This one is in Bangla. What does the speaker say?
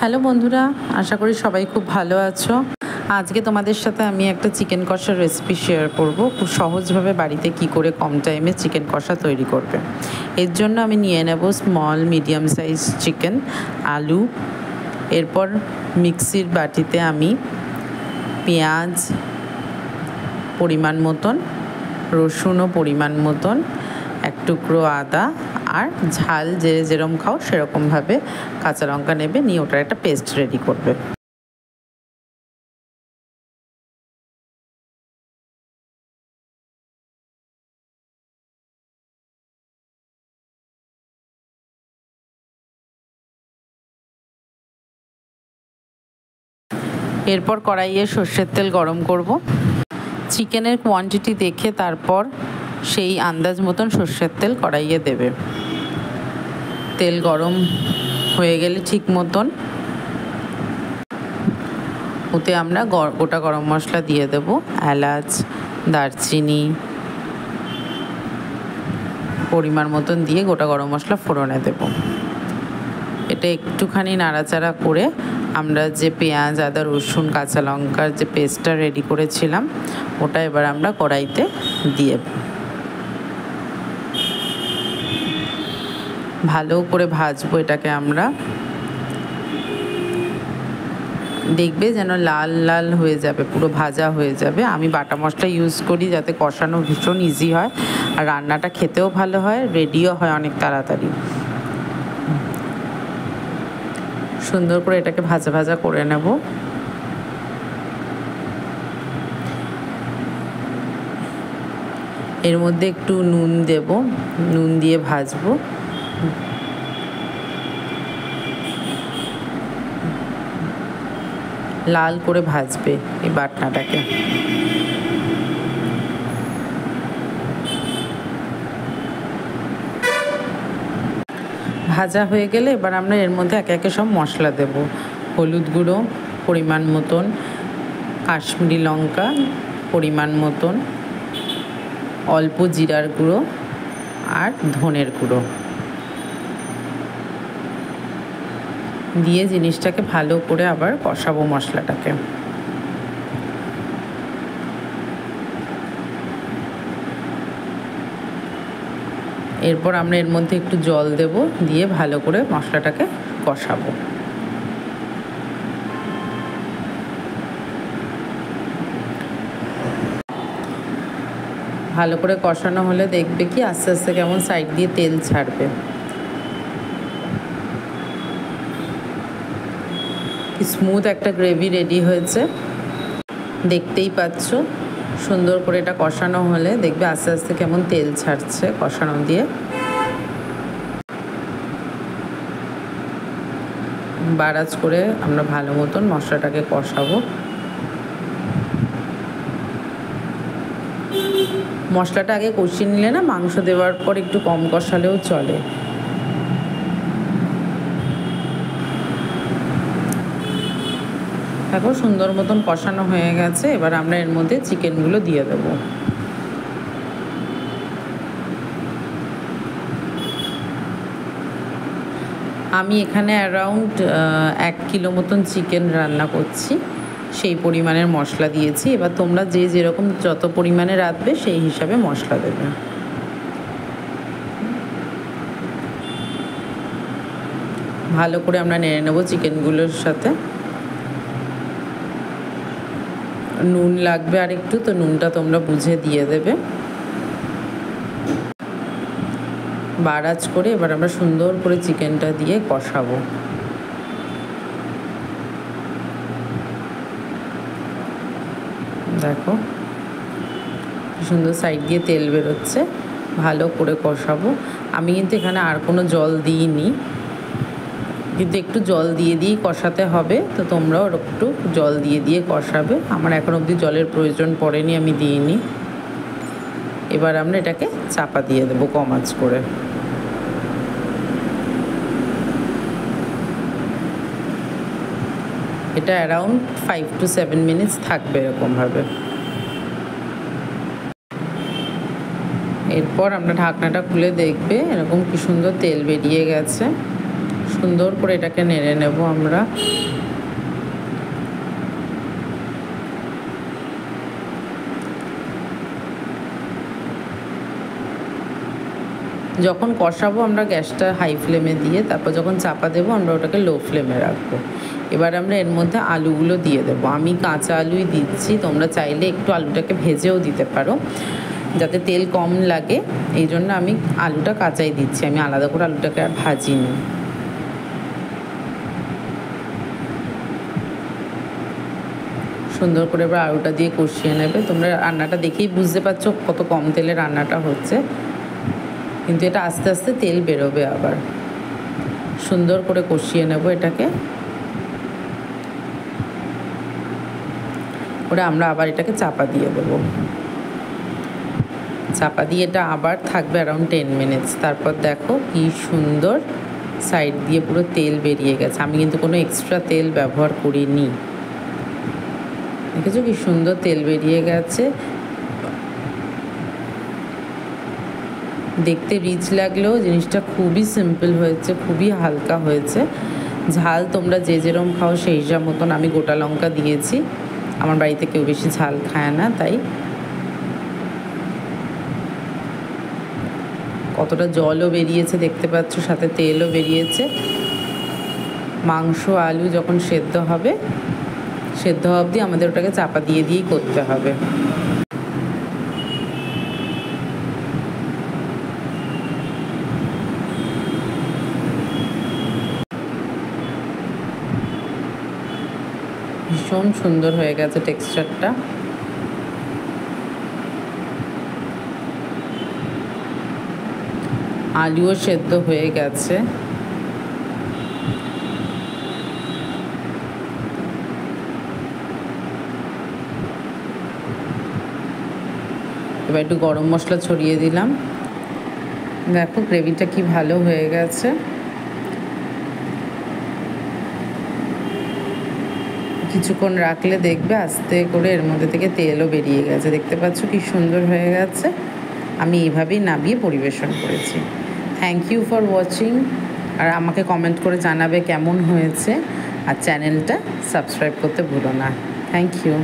হ্যালো বন্ধুরা, আশা করি সবাই খুব ভালো আছো। আজকে তোমাদের সাথে আমি একটা চিকেন কষার রেসিপি শেয়ার করব, খুব সহজভাবে বাড়িতে কি করে কম টাইমে চিকেন কষা তৈরি করবে। এর জন্য আমি নিয়ে নেব স্মল মিডিয়াম সাইজ চিকেন, আলু। এরপর মিক্সির বাটিতে আমি পেঁয়াজ পরিমাণ মতন, রসুনও পরিমাণ মতন, এক টুকরো আদা আর ঝাল যে যেরকম খাও সেরকমভাবে কাঁচা লঙ্কা নেবে, নিয়ে ওটার একটা পেস্ট রেডি করবে। এরপর কড়াইয়ে সর্ষের তেল গরম করব। চিকেনের কোয়ান্টিটি দেখে তারপর সেই আন্দাজ মতন সর্ষের তেল কড়াইয়ে দেবে। তেল গরম হয়ে গেলে ঠিক মতন ওতে আমরা গোটা গরম মশলা দিয়ে দেব, এলাচ, দারচিনি পরিমাণ মতন দিয়ে গোটা গরম মশলা ফোড়নে দেব। এটা একটুখানি নাড়াচাড়া করে আমরা যে পেঁয়াজ, আদা, রসুন, কাঁচা লঙ্কার যে পেস্টটা রেডি করেছিলাম ওটা এবার আমরা কড়াইতে দিয়ে ভালো করে ভাজবো। এটাকে আমরা দেখবে যেন লাল লাল হয়ে যাবে, পুরো ভাজা হয়ে যাবে। আমি বাটা মশলা ইউজ করি যাতে কষানো ভীষণ ইজি হয় আর রান্নাটা খেতেও ভালো হয়, রেডিও হয় অনেক তাড়াতাড়ি। সুন্দর করে এটাকে ভাজা ভাজা করে নেব। এর মধ্যে একটু নুন দেব, নুন দিয়ে ভাজবো। লাল করে ভাজবে এই বাটনাটাকে। ভাজা হয়ে গেলে এবার আমরা এর মধ্যে একে একে সব মশলা দেব। হলুদ গুঁড়ো পরিমাণ মতন, কাশ্মীরি লঙ্কা পরিমাণ মতন, অল্প জিরার গুঁড়ো আর ধনের গুঁড়ো দিয়ে জিনিসটাকে ভালো করে আবার কষাবো মশলাটাকে। এরপর আমরা এর মধ্যে একটু জল দেব, দিয়ে ভালো করে মশলাটাকে কষাবো। ভালো করে কষানো হলে দেখবে কি আস্তে আস্তে কেমন সাইড দিয়ে তেল ছাড়বে। কি স্মুথ একটা গ্রেভি রেডি হয়েছে, দেখতেই পাচ্ছ। সুন্দর করে এটা কষানো হলে দেখবে আস্তে আস্তে কেমন তেল ছাড়ছে কষানো দিয়ে। বারাজ করে আমরা ভালো মতন মশলাটাকে কষাবো। মশলাটা আগে কষিয়ে নিলে না, মাংস দেওয়ার পর একটু কম কষালেও চলে। দেখো সুন্দর মতন কষানো হয়ে গেছে। এবার আমরা এর মধ্যে চিকেনগুলো দিয়ে দেব। আমি এখানে অ্যারাউন্ড 1 কিলো মতন চিকেন রান্না করছি, সেই পরিমাণের মশলা দিয়েছি। এবার তোমরা যে যেরকম যত পরিমাণে রাঁধবে সেই হিসাবে মশলা দেবে। ভালো করে আমরা নেড়ে নেব চিকেনগুলোর সাথে। নুন লাগবে আর একটু, তো নুনটা তোমরা বুঝে দিয়ে দেবে। বারাজ করে এবার আমরা সুন্দর করে চিকেনটা দিয়ে কষাবো। দেখো সুন্দর সাইড দিয়ে তেল বেরোচ্ছে। ভালো করে কষাবো। আমি কিন্তু এখানে আর কোনো জল দিইনি, কিন্তু একটু জল দিয়ে দিয়েই কষাতে হবে, তো তোমরাও একটু জল দিয়ে দিয়ে কষাবে। আমার এখন অবধি জলের প্রয়োজন পড়েনি, আমি দিইনি। এবার আমরা এটাকে চাপা দিয়ে দেবো কম আঁচ করে। এটা অ্যারাউন্ড 5 to 7 মিনিটস থাকবে এরকমভাবে। এরপর আমরা ঢাকনাটা খুলে দেখবে এরকম কি সুন্দর তেল বেরিয়ে গেছে। সুন্দর করে এটাকে নেড়ে নেব আমরা। যখন কষাবো আমরা গ্যাসটা হাই ফ্লেমে দিয়ে, তারপর যখন চাপা দেবো আমরা ওটাকে লো ফ্লেমে রাখবো। এবার আমরা এর মধ্যে আলুগুলো দিয়ে দেবো। আমি কাঁচা আলুই দিচ্ছি, তোমরা চাইলে একটু আলুটাকে ভেজেও দিতে পারো যাতে তেল কম লাগে, এই জন্য আমি আলুটা কাঁচাই দিচ্ছি, আমি আলাদা করে আলুটাকে আর ভাজিনি। সুন্দর করে এবার আলুটা দিয়ে কষিয়ে নেবে। তোমরা রান্নাটা দেখেই বুঝতে পারছো কত কম তেলে রান্নাটা হচ্ছে, কিন্তু এটা আস্তে আস্তে তেল বেরোবে। আবার সুন্দর করে কষিয়ে নেব এটাকে। ওরা আমরা আবার এটাকে চাপা দিয়ে দেবো। চাপা দিয়ে এটা আবার থাকবে অ্যারাউন্ড 10 মিনিটস। তারপর দেখো কি সুন্দর সাইড দিয়ে পুরো তেল বেরিয়ে গেছে। আমি কিন্তু কোনো এক্সট্রা তেল ব্যবহার করিনি। দেখেছো কি সুন্দর তেল বেরিয়ে গেছে। দেখতে রিচ লাগলেও জিনিসটা খুবই সিম্পল হয়েছে, খুবই হালকা হয়েছে। ঝাল তোমরা যে যেরকম খাও সেই হিসাব মতন, আমি গোটা লঙ্কা দিয়েছি, আমার বাড়িতে কেউ বেশি ঝাল খায় না, তাই কতটা জলও বেরিয়েছে দেখতে পাচ্ছ, সাথে তেলও বেরিয়েছে। মাংস আলু যখন সেদ্ধ হবে, সেদ্ধ অবধি আমাদের ওটাকে চাপা দিয়ে দিয়েই করতে হবে। ভীষণ সুন্দর হয়ে গেছে টেক্সচারটা। আলুও সেদ্ধ হয়ে গেছে। এবার একটু গরম মশলা ছড়িয়ে দিলাম। দেখো গ্রেভিটা কি ভালো হয়ে গেছে। কিছুক্ষণ রাখলে দেখবে আস্তে করে এর মধ্যে থেকে তেলও বেরিয়ে গেছে। দেখতে পাচ্ছ কি সুন্দর হয়ে গেছে। আমি এইভাবেই নামিয়ে পরিবেশন করেছি। Thank you for watching. আর আমাকে কমেন্ট করে জানাবে কেমন হয়েছে, আর চ্যানেলটা সাবস্ক্রাইব করতে ভুলো না। Thank you.